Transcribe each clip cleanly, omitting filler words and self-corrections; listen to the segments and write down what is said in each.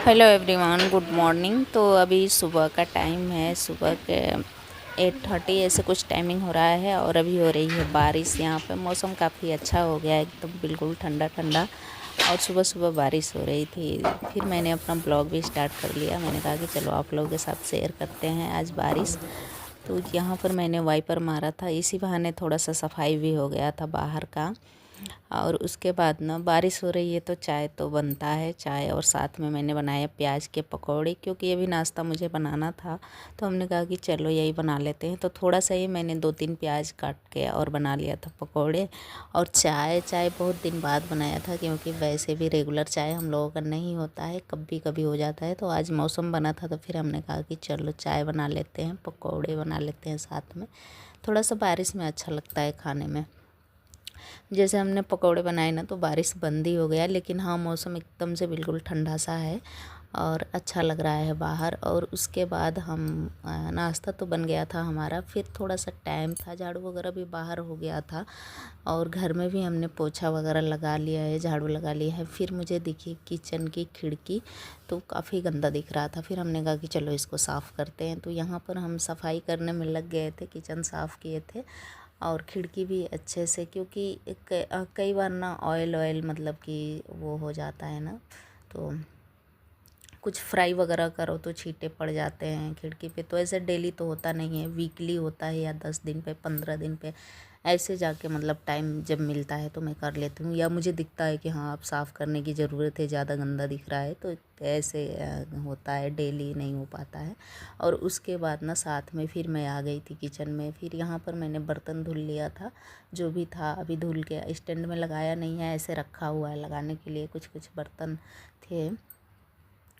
Hello everyone, good morning. तो अभी सुबह का टाइम है, सुबह के 8:30 ऐसे कुछ टाइमिंग हो रहा है और अभी हो रही है बारिश। यहाँ पे मौसम काफ़ी अच्छा हो गया है, एकदम बिल्कुल ठंडा ठंडा। और सुबह सुबह बारिश हो रही थी। फिर मैंने अपना ब्लॉग भी स्टार्ट कर लिया। मैंने कहा कि चलो आप लोगों के साथ शेयर करते हैं आज बारिश। तो यहाँ पर मैंने वाइपर मारा था, इसी बहाने थोड़ा सा सफाई भी हो गया था बाहर का। और उसके बाद ना बारिश हो रही है तो चाय तो बनता है, चाय और साथ में मैंने बनाया प्याज के पकौड़े, क्योंकि ये भी नाश्ता मुझे बनाना था। तो हमने कहा कि चलो यही बना लेते हैं। तो थोड़ा सा ही मैंने 2-3 प्याज काट के और बना लिया था पकौड़े। और चाय चाय बहुत दिन बाद बनाया था, क्योंकि वैसे भी रेगुलर चाय हम लोगों का नहीं होता है, कभी कभी हो जाता है। तो आज मौसम बना था तो फिर हमने कहा कि चलो चाय बना लेते हैं, पकौड़े बना लेते हैं साथ में। थोड़ा सा बारिश में अच्छा लगता है खाने में। जैसे हमने पकौड़े बनाए ना तो बारिश बंद ही हो गया, लेकिन हाँ मौसम एकदम से बिल्कुल ठंडा सा है और अच्छा लग रहा है बाहर। और उसके बाद हम नाश्ता तो बन गया था हमारा। फिर थोड़ा सा टाइम था, झाड़ू वगैरह भी बाहर हो गया था और घर में भी हमने पोछा वगैरह लगा लिया है, झाड़ू लगा लिया है। फिर मुझे दिखी किचन की खिड़की, तो काफ़ी गंदा दिख रहा था। फिर हमने कहा कि चलो इसको साफ़ करते हैं। तो यहाँ पर हम सफाई करने में लग गए थे, किचन साफ़ किए थे और खिड़की भी अच्छे से, क्योंकि कई बार ना ऑयल ऑयल मतलब कि वो हो जाता है ना, तो कुछ फ्राई वगैरह करो तो छींटे पड़ जाते हैं खिड़की पे। तो ऐसे डेली तो होता नहीं है, वीकली होता है या 10 दिन पे 15 दिन पे ऐसे जाके मतलब टाइम जब मिलता है तो मैं कर लेती हूँ। या मुझे दिखता है कि हाँ अब साफ़ करने की ज़रूरत है, ज़्यादा गंदा दिख रहा है, तो ऐसे होता है, डेली नहीं हो पाता है। और उसके बाद ना साथ में फिर मैं आ गई थी किचन में। फिर यहाँ पर मैंने बर्तन धुल लिया था, जो भी था अभी धुल के स्टैंड में लगाया नहीं है, ऐसे रखा हुआ है लगाने के लिए। कुछ कुछ बर्तन थे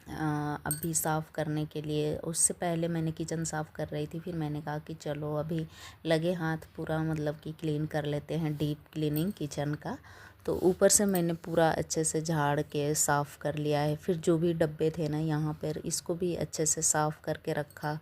अभी साफ़ करने के लिए। उससे पहले मैंने किचन साफ़ कर रही थी, फिर मैंने कहा कि चलो अभी लगे हाथ पूरा मतलब कि क्लीन कर लेते हैं, डीप क्लीनिंग किचन का। तो ऊपर से मैंने पूरा अच्छे से झाड़ के साफ़ कर लिया है। फिर जो भी डब्बे थे ना यहाँ पर, इसको भी अच्छे से साफ़ करके रखा,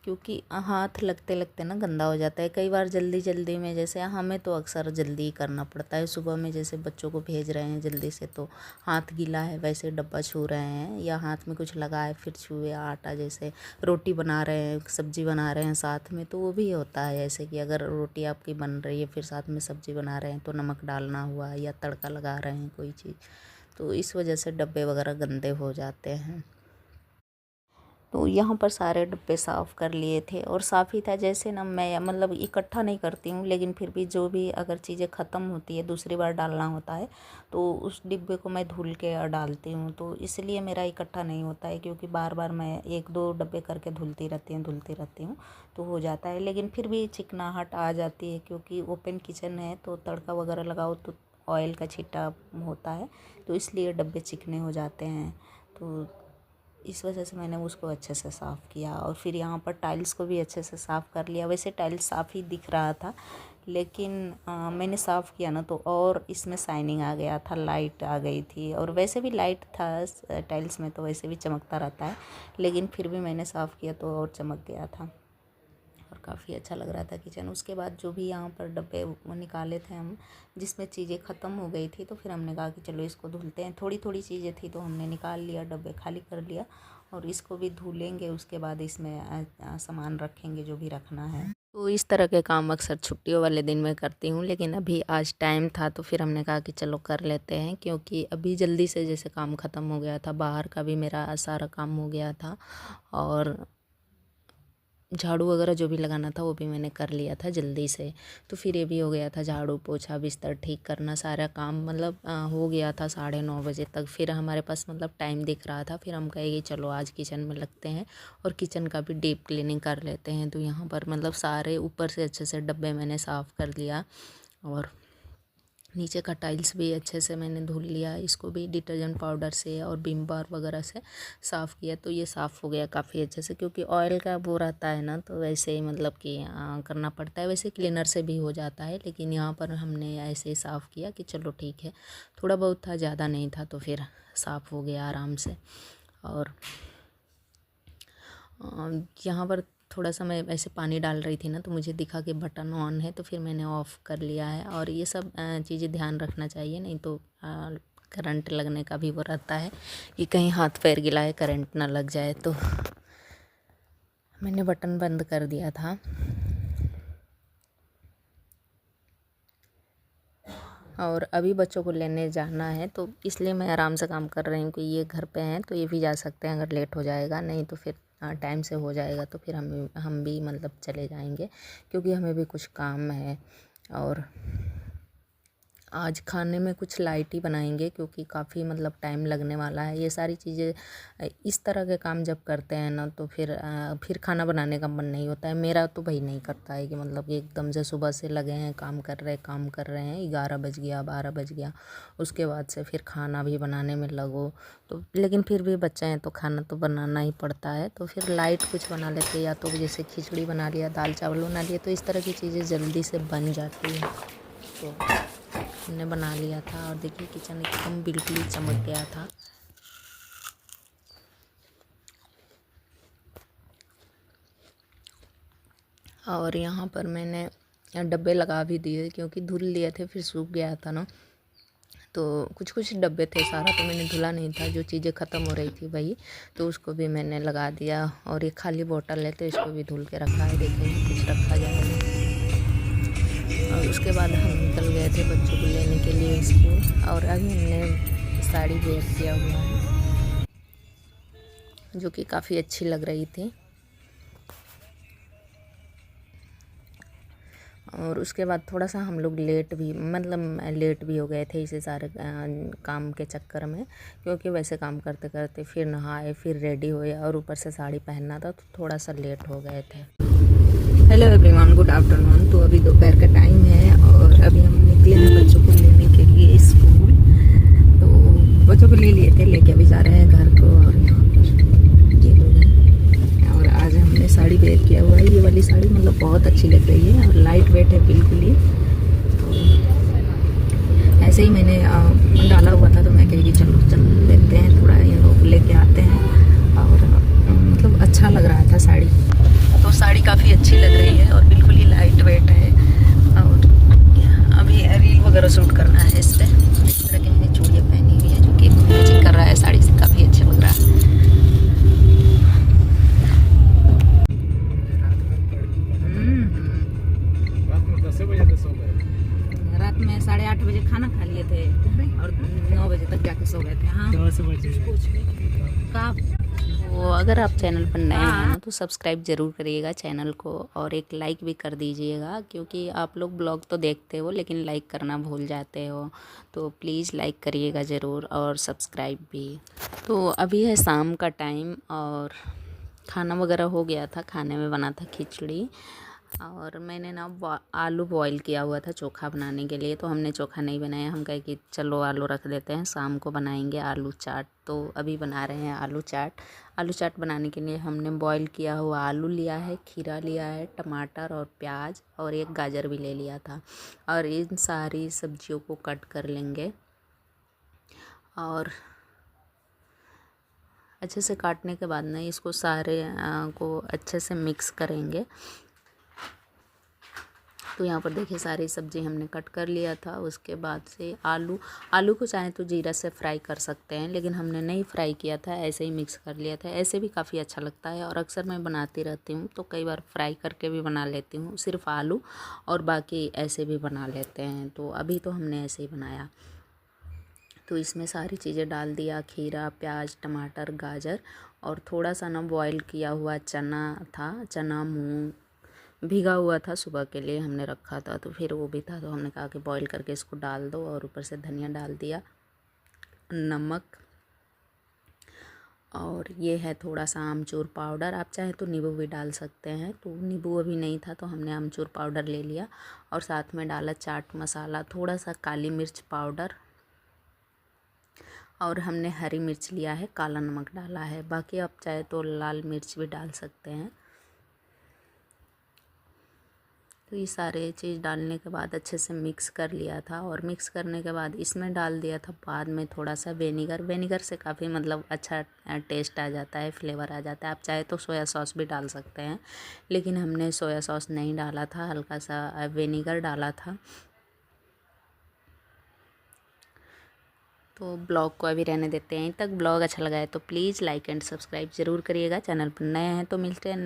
क्योंकि हाथ लगते लगते ना गंदा हो जाता है। कई बार जल्दी जल्दी में, जैसे हमें तो अक्सर जल्दी ही करना पड़ता है सुबह में, जैसे बच्चों को भेज रहे हैं जल्दी से तो हाथ गीला है, वैसे डब्बा छू रहे हैं या हाथ में कुछ लगा है फिर छुए, आटा जैसे रोटी बना रहे हैं, सब्जी बना रहे हैं साथ में, तो वो भी होता है। जैसे कि अगर रोटी आपकी बन रही है फिर साथ में सब्जी बना रहे हैं तो नमक डालना हुआ या तड़का लगा रहे हैं कोई चीज़, तो इस वजह से डब्बे वगैरह गंदे हो जाते हैं। तो यहाँ पर सारे डब्बे साफ़ कर लिए थे और साफ़ ही था। जैसे ना मैं मतलब इकट्ठा नहीं करती हूँ, लेकिन फिर भी जो भी अगर चीज़ें ख़त्म होती है दूसरी बार डालना होता है तो उस डिब्बे को मैं धुल के डालती हूँ। तो इसलिए मेरा इकट्ठा नहीं होता है, क्योंकि बार बार मैं 1-2 डब्बे करके धुलती रहती हूँ तो हो जाता है। लेकिन फिर भी चिकनाहट आ जाती है, क्योंकि ओपन किचन है तो तड़का वगैरह लगाओ तो ऑयल का छींटा होता है, तो इसलिए डब्बे चिकने हो जाते हैं। तो इस वजह से मैंने उसको अच्छे से साफ़ किया। और फिर यहाँ पर टाइल्स को भी अच्छे से साफ़ कर लिया। वैसे टाइल्स साफ़ ही दिख रहा था, लेकिन मैंने साफ़ किया ना तो और इसमें शाइनिंग आ गया था, लाइट आ गई थी। और वैसे भी लाइट था टाइल्स में तो वैसे भी चमकता रहता है, लेकिन फिर भी मैंने साफ़ किया तो और चमक गया था और काफ़ी अच्छा लग रहा था किचन। उसके बाद जो भी यहाँ पर डब्बे वो निकाले थे हम, जिसमें चीज़ें ख़त्म हो गई थी, तो फिर हमने कहा कि चलो इसको धुलते हैं। थोड़ी थोड़ी चीज़ें थी तो हमने निकाल लिया, डब्बे खाली कर लिया और इसको भी धुलेंगे। उसके बाद इसमें सामान रखेंगे जो भी रखना है। तो इस तरह के काम अक्सर छुट्टियों वाले दिन में करती हूँ, लेकिन अभी आज टाइम था तो फिर हमने कहा कि चलो कर लेते हैं, क्योंकि अभी जल्दी से जैसे काम ख़त्म हो गया था, बाहर का भी मेरा सारा काम हो गया था और झाड़ू वगैरह जो भी लगाना था वो भी मैंने कर लिया था जल्दी से। तो फिर ये भी हो गया था, झाड़ू पोछा बिस्तर ठीक करना, सारा काम मतलब हो गया था 9:30 बजे तक। फिर हमारे पास मतलब टाइम दिख रहा था, फिर हम कहे कि चलो आज किचन में लगते हैं और किचन का भी डीप क्लीनिंग कर लेते हैं। तो यहाँ पर मतलब सारे ऊपर से अच्छे से डब्बे मैंने साफ़ कर लिया और नीचे का टाइल्स भी अच्छे से मैंने धुल लिया। इसको भी डिटर्जेंट पाउडर से और विम बार वगैरह से साफ़ किया, तो ये साफ़ हो गया काफ़ी अच्छे से, क्योंकि ऑयल का वो रहता है ना तो वैसे ही मतलब कि करना पड़ता है। वैसे क्लीनर से भी हो जाता है, लेकिन यहाँ पर हमने ऐसे ही साफ़ किया कि चलो ठीक है, थोड़ा बहुत था, ज़्यादा नहीं था, तो फिर साफ़ हो गया आराम से। और यहाँ पर थोड़ा सा मैं ऐसे पानी डाल रही थी ना तो मुझे दिखा कि बटन ऑन है, तो फिर मैंने ऑफ़ कर लिया है। और ये सब चीज़ें ध्यान रखना चाहिए, नहीं तो करंट लगने का भी वो रहता है कि कहीं हाथ पैर गीला है, करंट ना लग जाए। तो मैंने बटन बंद कर दिया था। और अभी बच्चों को लेने जाना है, तो इसलिए मैं आराम से काम कर रही हूँ कि ये घर पे हैं तो ये भी जा सकते हैं अगर लेट हो जाएगा, नहीं तो फिर टाइम से हो जाएगा तो फिर हम भी मतलब चले जाएंगे, क्योंकि हमें भी कुछ काम है। और आज खाने में कुछ लाइट ही बनाएंगे, क्योंकि काफ़ी मतलब टाइम लगने वाला है। ये सारी चीज़ें इस तरह के काम जब करते हैं ना, तो फिर खाना बनाने का मन नहीं होता है। मेरा तो भाई नहीं करता है कि मतलब कि एकदम से सुबह से लगे हैं काम कर रहे हैं, 11 बज गया 12 बज गया, उसके बाद से फिर खाना भी बनाने में लगो। तो लेकिन फिर भी बच्चे हैं तो खाना तो बनाना ही पड़ता है। तो फिर लाइट कुछ बना लेते, या तो जैसे खिचड़ी बना लिया, दाल चावल बना लिया, तो इस तरह की चीज़ें जल्दी से बन जाती हैं। तो हमने बना लिया था और देखिए किचन एकदम बिल्कुल ही चमक गया था। और यहाँ पर मैंने डब्बे लगा भी दिए, क्योंकि धुल लिए थे फिर सूख गया था ना, तो कुछ कुछ डब्बे थे, सारा तो मैंने धुला नहीं था। जो चीज़ें ख़त्म हो रही थी वही, तो उसको भी मैंने लगा दिया। और ये खाली बोतल है तो इसको भी धुल के रखा है, देखेंगे कुछ रखा जाएगा। और उसके बाद हम निकल गए थे बच्चों को लेने के लिए स्कूल। और अभी हमने साड़ी वेयर किया हुआ है, जो कि काफ़ी अच्छी लग रही थी। और उसके बाद थोड़ा सा हम लोग लेट भी हो गए थे इसे सारे काम के चक्कर में, क्योंकि वैसे काम करते करते फिर नहाए, फिर रेडी हुए और ऊपर से साड़ी पहनना था, तो थोड़ा सा लेट हो गए थे। Hello everyone, good afternoon. तो अभी दोपहर का टाइम है और अभी हम निकले हैं बच्चों को लेने के लिए स्कूल। तो बच्चों को ले लिए थे, लेके अभी जा रहे हैं घर को। और यहाँ पर ये लोग हैं। और आज हमने साड़ी वेयर किया हुआ है। ये वाली साड़ी मतलब बहुत अच्छी लग रही है और लाइट वेट है बिल्कुल ही। तो ऐसे ही मैंने डाला हुआ था, तो मैं कही चलो चल लेते हैं, थोड़ा ये लोग लेके आते हैं। और मतलब अच्छा लग रहा था साड़ी, तो साड़ी काफ़ी अच्छी लग रही है और बिल्कुल ही लाइट वेट है। और अभी रील वगैरह शूट करना है इस पर। इस तरह की मैंने चूड़ियाँ पहनी हुई है, जो कि मैचिंग कर रहा है साड़ी से, काफ़ी अच्छा लग रहा है। रात में 8:30 बजे खाना खा लिए थे और 9 बजे तक जाके सो गए थे। हाँ, तो अगर आप चैनल पर नए हैं ना, तो सब्सक्राइब ज़रूर करिएगा चैनल को, और एक लाइक भी कर दीजिएगा, क्योंकि आप लोग ब्लॉग तो देखते हो लेकिन लाइक करना भूल जाते हो। तो प्लीज़ लाइक करिएगा ज़रूर, और सब्सक्राइब भी। तो अभी है शाम का टाइम और खाना वगैरह हो गया था। खाने में बना था खिचड़ी, और मैंने ना आलू बॉईल किया हुआ था चोखा बनाने के लिए। तो हमने चोखा नहीं बनाया, हम कहे कि चलो आलू रख देते हैं, शाम को बनाएंगे आलू चाट। तो अभी बना रहे हैं आलू चाट। आलू चाट बनाने के लिए हमने बॉईल किया हुआ आलू लिया है, खीरा लिया है, टमाटर और प्याज, और एक गाजर भी ले लिया था। और इन सारी सब्जियों को कट कर लेंगे और अच्छे से काटने के बाद ना इसको सारे को अच्छे से मिक्स करेंगे। तो यहाँ पर देखिए सारी सब्ज़ी हमने कट कर लिया था। उसके बाद से आलू को चाहे तो जीरा से फ्राई कर सकते हैं, लेकिन हमने नहीं फ्राई किया था, ऐसे ही मिक्स कर लिया था। ऐसे भी काफ़ी अच्छा लगता है और अक्सर मैं बनाती रहती हूँ, तो कई बार फ्राई करके भी बना लेती हूँ सिर्फ आलू, और बाकी ऐसे भी बना लेते हैं। तो अभी तो हमने ऐसे ही बनाया। तो इसमें सारी चीज़ें डाल दिया, खीरा, प्याज, टमाटर, गाजर, और थोड़ा सा ना बॉईल किया हुआ चना था, चना मूंग भीगा हुआ था, सुबह के लिए हमने रखा था, तो फिर वो भी था, तो हमने कहा कि बॉईल करके इसको डाल दो। और ऊपर से धनिया डाल दिया, नमक, और ये है थोड़ा सा आमचूर पाउडर। आप चाहे तो नींबू भी डाल सकते हैं, तो नींबू अभी नहीं था तो हमने आमचूर पाउडर ले लिया। और साथ में डाला चाट मसाला, थोड़ा सा काली मिर्च पाउडर, और हमने हरी मिर्च लिया है, काला नमक डाला है। बाकी आप चाहे तो लाल मिर्च भी डाल सकते हैं। तो ये सारे चीज़ डालने के बाद अच्छे से मिक्स कर लिया था। और मिक्स करने के बाद इसमें डाल दिया था बाद में थोड़ा सा वेनेगर से काफ़ी मतलब अच्छा टेस्ट आ जाता है, फ्लेवर आ जाता है। आप चाहे तो सोया सॉस भी डाल सकते हैं, लेकिन हमने सोया सॉस नहीं डाला था, हल्का सा वेनेगर डाला था। तो ब्लॉग को अभी रहने देते हैं यहीं तक। ब्लॉग अच्छा लगा है तो प्लीज़ लाइक एंड सब्सक्राइब ज़रूर करिएगा। चैनल पर नए हैं तो मिलते हैं